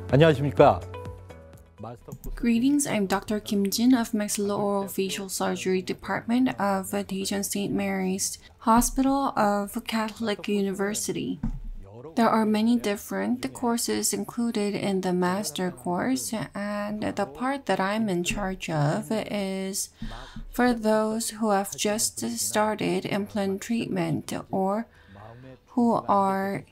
안녕하십니까. Greetings, I'm Dr. Kim Jin of Maxillofacial Surgery Department of Daejeon St. Mary's Hospital of Catholic University. There are many different courses included in the master course, and the part that I'm in charge of is for those who have just started implant treatment or who are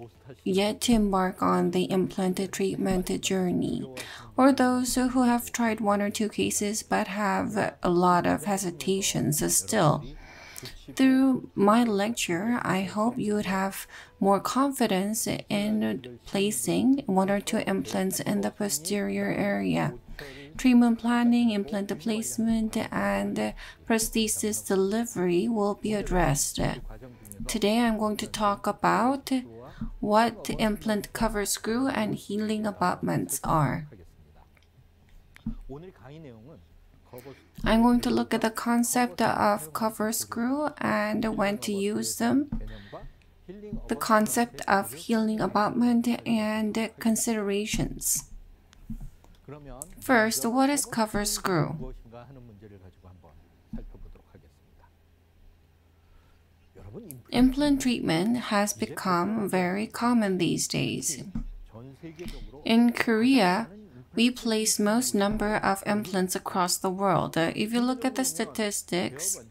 yet to embark on the implant treatment journey, or those who have tried one or two cases but have a lot of hesitations still. Through my lecture, I hope you would have more confidence in placing one or two implants in the posterior area. Treatment planning, implant placement, and prosthesis delivery will be addressed. Today, I'm going to talk about what implant cover screw and healing abutments are. I'm going to look at the concept of cover screw and when to use them, the concept of healing abutment, and considerations. First, what is cover screw? Implant treatment has become very common these days. In Korea, we place most number of implants across the world. If you look at the statistics,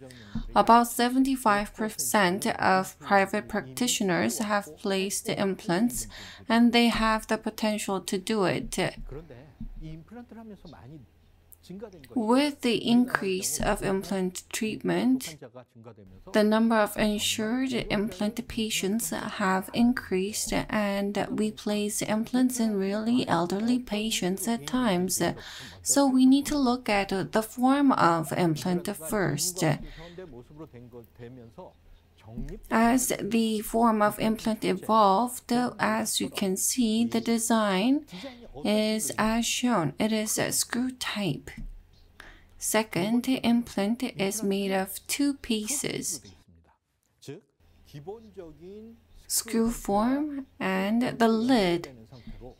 about 75% of private practitioners have placed implants, and they have the potential to do it. With the increase of implant treatment, the number of insured implant patients have increased, and we place implants in really elderly patients at times. So we need to look at the form of implant first. As the form of implant evolved, as you can see, the design is as shown. It is a screw type. Second, the implant is made of two pieces, screw form, and the lid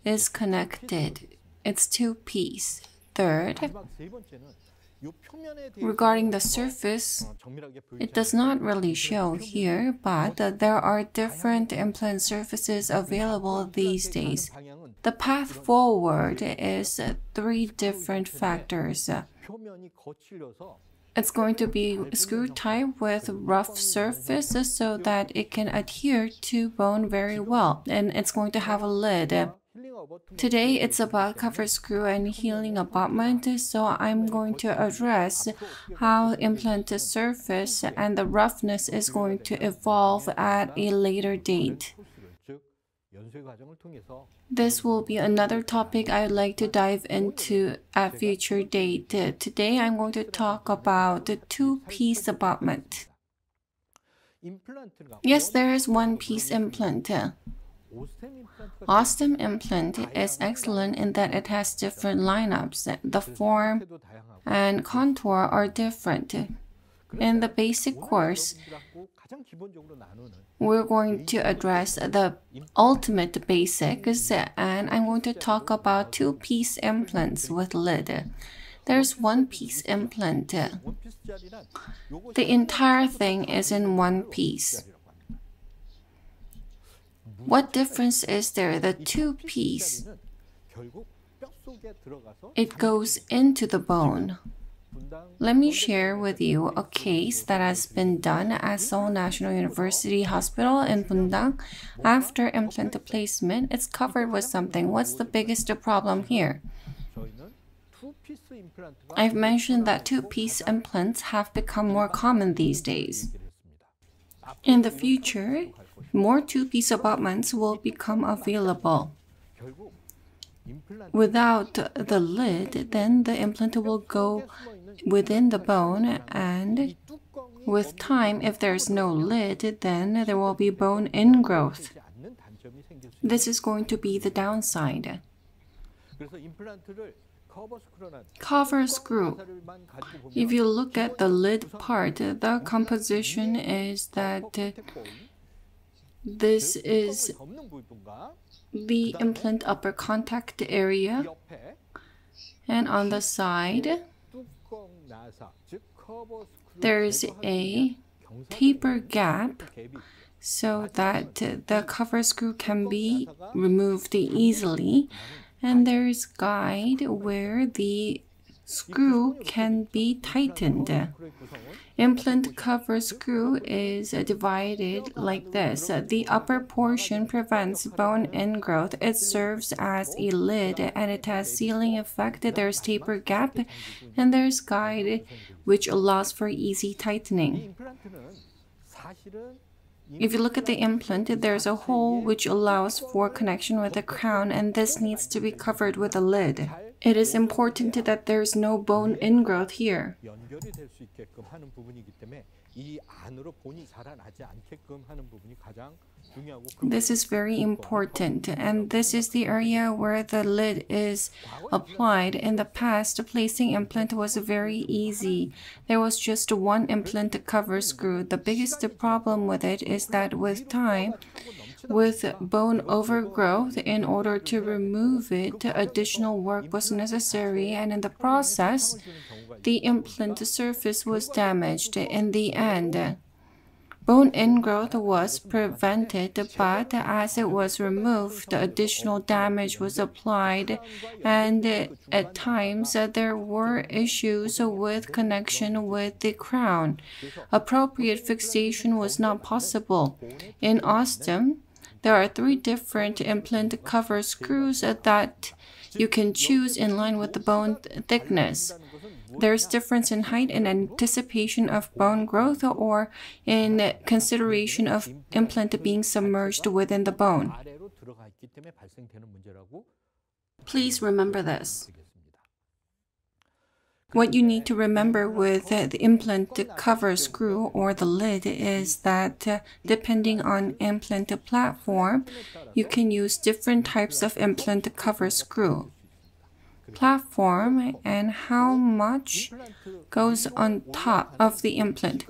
is connected. It's two-piece. Third, regarding the surface, it does not really show here, but there are different implant surfaces available these days. The path forward is three different factors. It's going to be screw type with rough surface so that it can adhere to bone very well, and it's going to have a lid. Today, it's about cover screw and healing abutment, so I'm going to address how implant surface and the roughness is going to evolve at a later date. This will be another topic I'd like to dive into at a future date. Today, I'm going to talk about the two-piece abutment. Yes, there is one-piece implant. Osstem implant is excellent in that it has different lineups. The form and contour are different. In the basic course, we're going to address the ultimate basics, and I'm going to talk about two-piece implants with lid. There's one-piece implant. The entire thing is in one piece. What difference is there? The two-piece, it goes into the bone. Let me share with you a case that has been done at Seoul National University Hospital in Bundang. After implant placement, it's covered with something. What's the biggest problem here? I've mentioned that two-piece implants have become more common these days. In the future, more two-piece abutments will become available. Without the lid, then the implant will go within the bone, and with time, if there's no lid, then there will be bone ingrowth. This is going to be the downside. Cover screw. If you look at the lid part, the composition is that This is the implant upper contact area, and on the side there's a taper gap so that the cover screw can be removed easily, and there's guide where the screw can be tightened. Implant cover screw is divided like this. The upper portion prevents bone ingrowth. It serves as a lid and it has sealing effect. There's taper gap and there's guide which allows for easy tightening. If you look at the implant, there's a hole which allows for connection with the crown, and this needs to be covered with a lid. It is important that there's no bone ingrowth here. This is very important, and this is the area where the lid is applied. In the past, placing implant was very easy. There was just one implant cover screw. The biggest problem with it is that with time, with bone overgrowth, in order to remove it, additional work was necessary, and in the process, the implant surface was damaged. In the end, bone ingrowth was prevented, but as it was removed, additional damage was applied, and at times there were issues with connection with the crown. Appropriate fixation was not possible. In Osstem, there are 3 different implant cover screws that you can choose in line with the bone thickness. There's difference in height in anticipation of bone growth or in consideration of implant being submerged within the bone. Please remember this. What you need to remember with the implant cover screw or the lid is that depending on implant platform, you can use different types of implant cover screw. Platform and how much goes on top of the implant.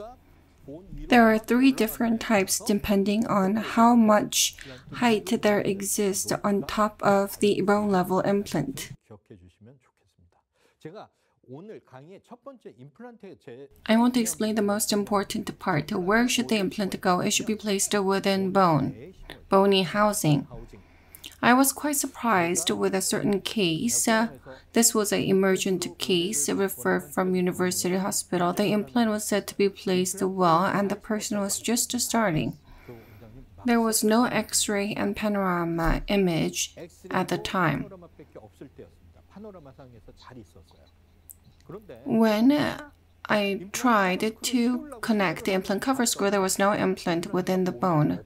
There are 3 different types depending on how much height there exists on top of the bone level implant. I want to explain the most important part. Where should the implant go? It should be placed within bony housing. I was quite surprised with a certain case. This was an emergent case referred from University Hospital. The implant was said to be placed well and the person was just starting. There was no X-ray and panorama image at the time. When I tried to connect the implant cover screw, there was no implant within the bone.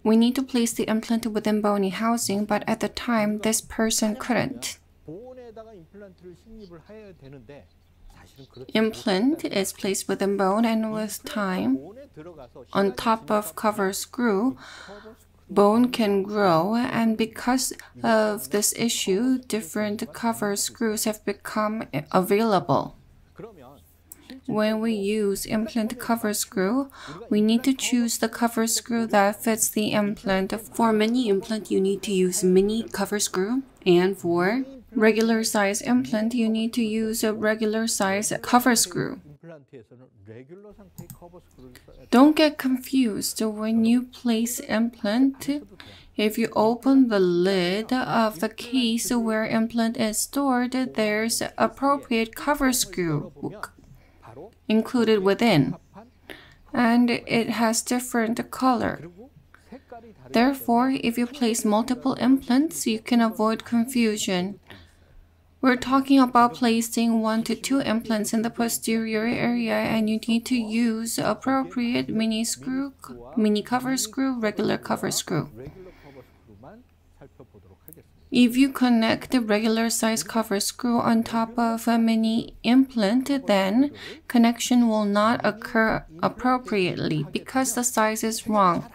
We need to place the implant within bony housing, but at the time, this person couldn't. Implant is placed within bone, and with time, on top of cover screw, bone can grow, and because of this issue, different cover screws have become available. When we use implant cover screw, we need to choose the cover screw that fits the implant. For mini implant, you need to use mini cover screw, and for regular size implant, you need to use a regular size cover screw. Don't get confused when you place implant. If you open the lid of the case where implant is stored, there's appropriate cover screw included within, and it has different color. Therefore, if you place multiple implants, you can avoid confusion. We're talking about placing 1 to 2 implants in the posterior area, and you need to use appropriate mini cover screw, regular cover screw. If you connect the regular size cover screw on top of a mini implant, then connection will not occur appropriately because the size is wrong.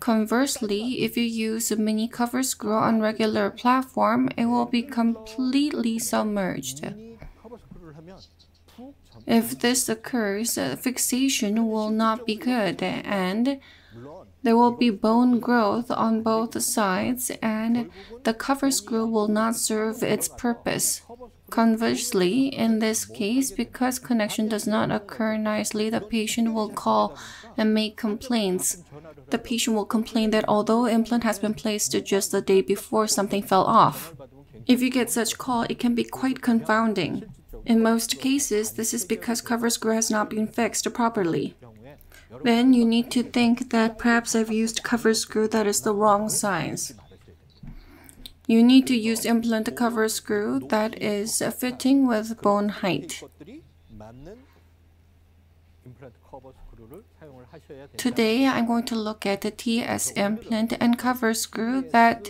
Conversely, if you use a mini cover screw on regular platform, it will be completely submerged. If this occurs, fixation will not be good, and There will be bone growth on both sides, and the cover screw will not serve its purpose. Conversely, in this case, because connection does not occur nicely, the patient will call and make complaints. The patient will complain that although implant has been placed just the day before, something fell off. If you get such call, it can be quite confounding. In most cases, this is because cover screw has not been fixed properly. Then you need to think that perhaps I've used cover screw that is the wrong size. You need to use implant cover screw that is fitting with bone height. Today, I'm going to look at the TS implant and cover screw that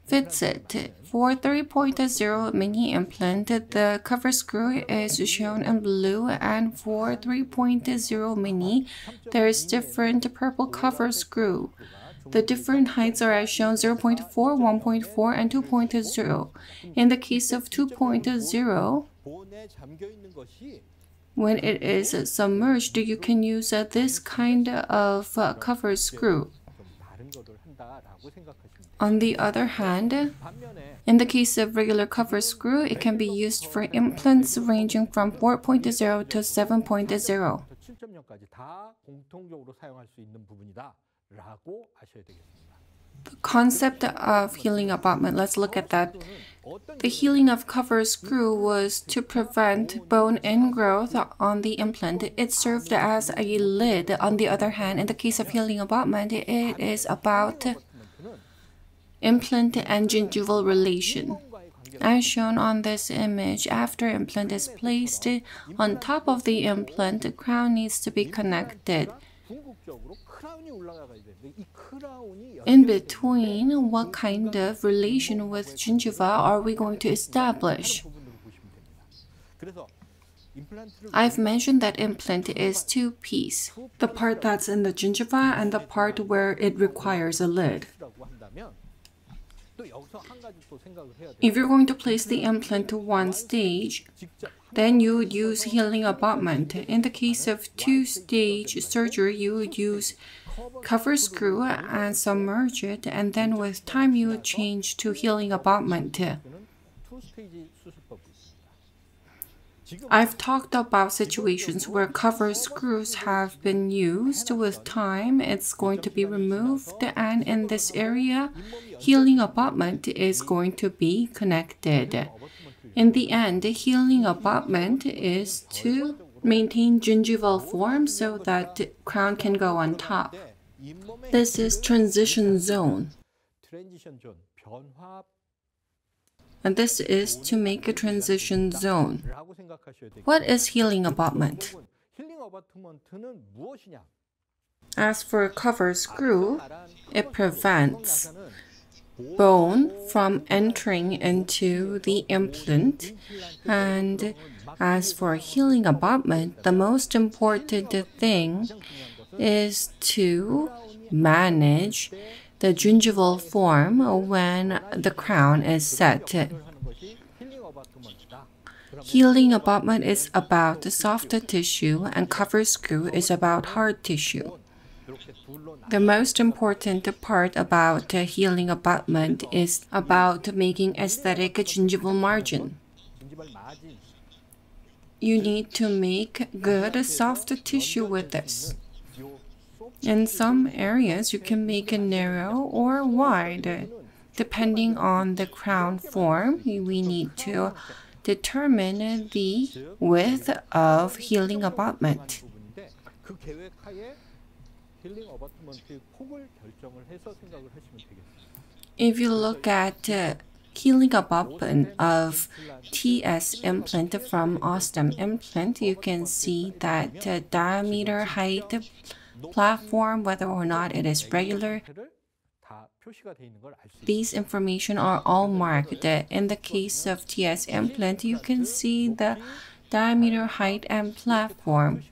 fits it. For 3.0 mini implant, the cover screw is shown in blue, and for 3.0 mini, there is different purple cover screw. The different heights are as shown 0.4, 1.4, and 2.0. In the case of 2.0, when it is submerged, you can use this kind of cover screw. On the other hand, in the case of regular cover screw, it can be used for implants ranging from 4.0 to 7.0. The concept of healing abutment, let's look at that. The healing of cover screw was to prevent bone ingrowth on the implant. It served as a lid. On the other hand, in the case of healing abutment, it is about implant and gingival relation. As shown on this image, after implant is placed on top of the implant, the crown needs to be connected. In between, what kind of relation with gingiva are we going to establish? I've mentioned that implant is two-piece, the part that's in the gingiva and the part where it requires a lid. If you're going to place the implant to one stage, then you would use healing abutment. In the case of two-stage surgery, you would use cover screw and submerge it, and then with time you would change to healing abutment. I've talked about situations where cover screws have been used. With time, it's going to be removed, and in this area, healing abutment is going to be connected. In the end, healing abutment is to maintain gingival form so that the crown can go on top. This is transition zone. And this is to make a transition zone. What is healing abutment? As for a cover screw, it prevents bone from entering into the implant. And as for healing abutment, the most important thing is to manage the gingival form when the crown is set. Healing abutment is about the soft tissue, and cover screw is about hard tissue. The most important part about healing abutment is about making aesthetic gingival margin. You need to make good soft tissue with this. In some areas, you can make it narrow or wide. Depending on the crown form, we need to determine the width of healing abutment. If you look at healing abutment of TS implant from Osstem implant, you can see that diameter, height, platform, whether or not it is regular, these information are all marked. In the case of TS implant, you can see the diameter, height, and platform.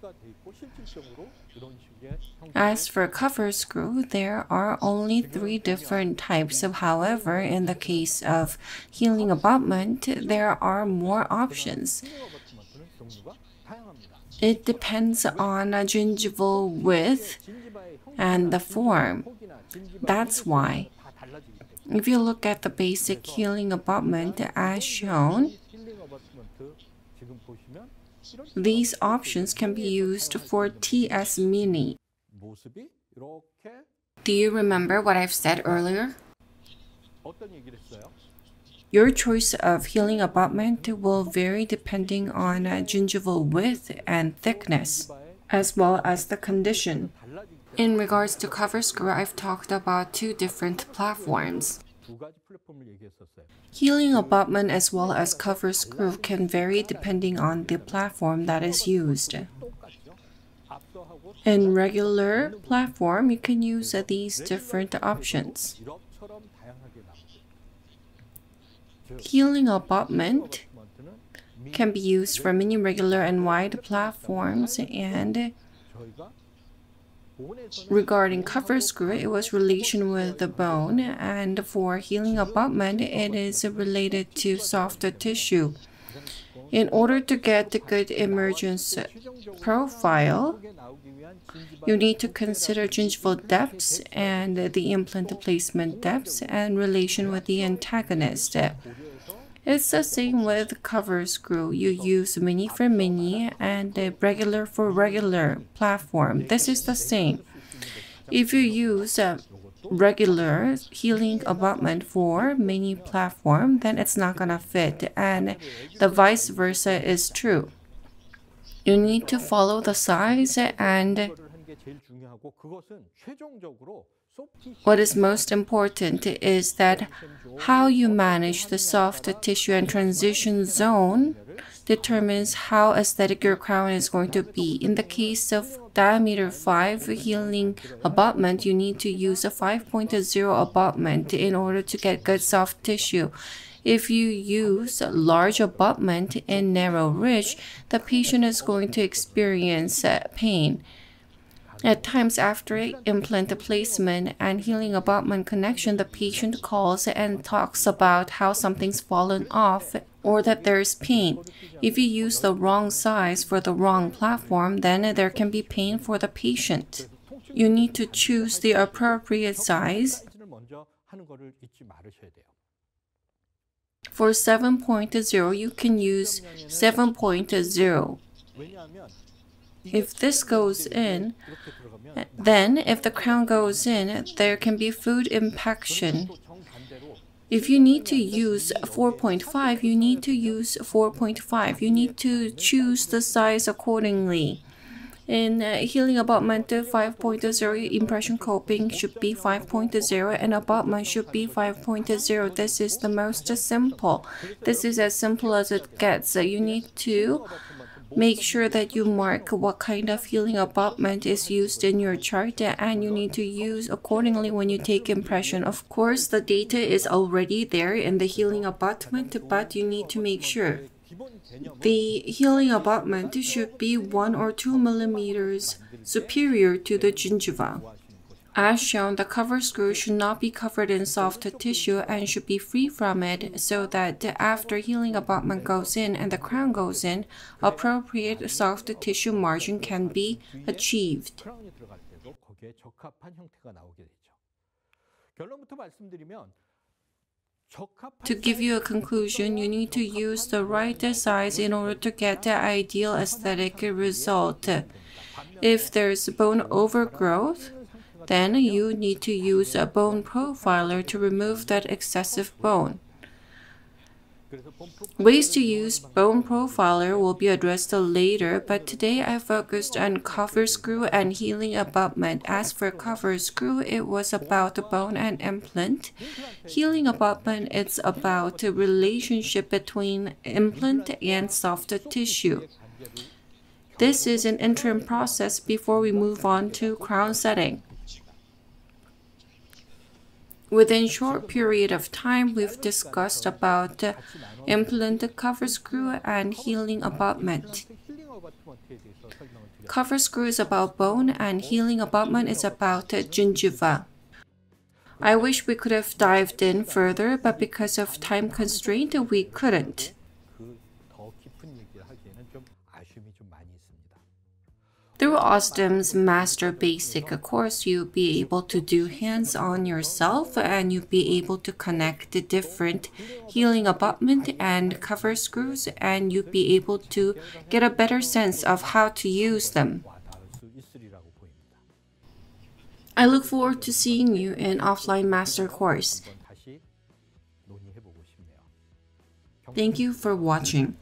As for cover screw, there are only 3 different types. However, in the case of healing abutment, there are more options. It depends on gingival width and the form. That's why. If you look at the basic healing abutment as shown, these options can be used for TS Mini. Do you remember what I've said earlier? Your choice of healing abutment will vary depending on gingival width and thickness, as well as the condition. In regards to cover screw, I've talked about two different platforms. Healing abutment as well as cover screw can vary depending on the platform that is used. In regular platform, you can use these different options. Healing abutment can be used for mini, regular, and wide platforms, and regarding cover screw, it was relation with the bone, and for healing abutment, it is related to soft tissue. In order to get a good emergence profile, you need to consider gingival depths and the implant placement depths and relation with the antagonist. It's the same with cover screw. You use mini for mini and regular for regular platform. This is the same. If you use a regular healing abutment for mini platform, then it's not gonna fit, and the vice versa is true. You need to follow the size, and what is most important is that how you manage the soft tissue and transition zone determines how aesthetic your crown is going to be. In the case of diameter 5 healing abutment, you need to use a 5.0 abutment in order to get good soft tissue. If you use large abutment in narrow ridge, the patient is going to experience pain. At times after implant placement and healing abutment connection, the patient calls and talks about how something's fallen off or that there's pain. If you use the wrong size for the wrong platform, then there can be pain for the patient. You need to choose the appropriate size. For 7.0, you can use 7.0. If this goes in, then if the crown goes in, there can be food impaction. If you need to use 4.5, you need to use 4.5. You need to choose the size accordingly. In healing abutment 5.0, impression coping should be 5.0 and abutment should be 5.0. This is the most simple. This is as simple as it gets. You need to make sure that you mark what kind of healing abutment is used in your chart, and you need to use accordingly when you take impression. Of course, the data is already there in the healing abutment, but you need to make sure. The healing abutment should be 1 or 2 millimeters superior to the gingiva. As shown, the cover screw should not be covered in soft tissue and should be free from it, so that after healing abutment goes in and the crown goes in, appropriate soft tissue margin can be achieved. To give you a conclusion, you need to use the right size in order to get the ideal aesthetic result. If there's bone overgrowth, then you need to use a bone profiler to remove that excessive bone. Ways to use bone profiler will be addressed later, but today I focused on cover screw and healing abutment. As for cover screw, it was about the bone and implant. Healing abutment, it's about the relationship between implant and soft tissue. This is an interim process before we move on to crown setting. Within a short period of time, we've discussed about implant, cover screw, and healing abutment. Cover screw is about bone, and healing abutment is about gingiva. I wish we could have dived in further, but because of time constraint, we couldn't. Through Osstem's Master Basic course, you'll be able to do hands-on yourself, and you'll be able to connect the different healing abutment and cover screws, and you'll be able to get a better sense of how to use them. I look forward to seeing you in offline master course. Thank you for watching.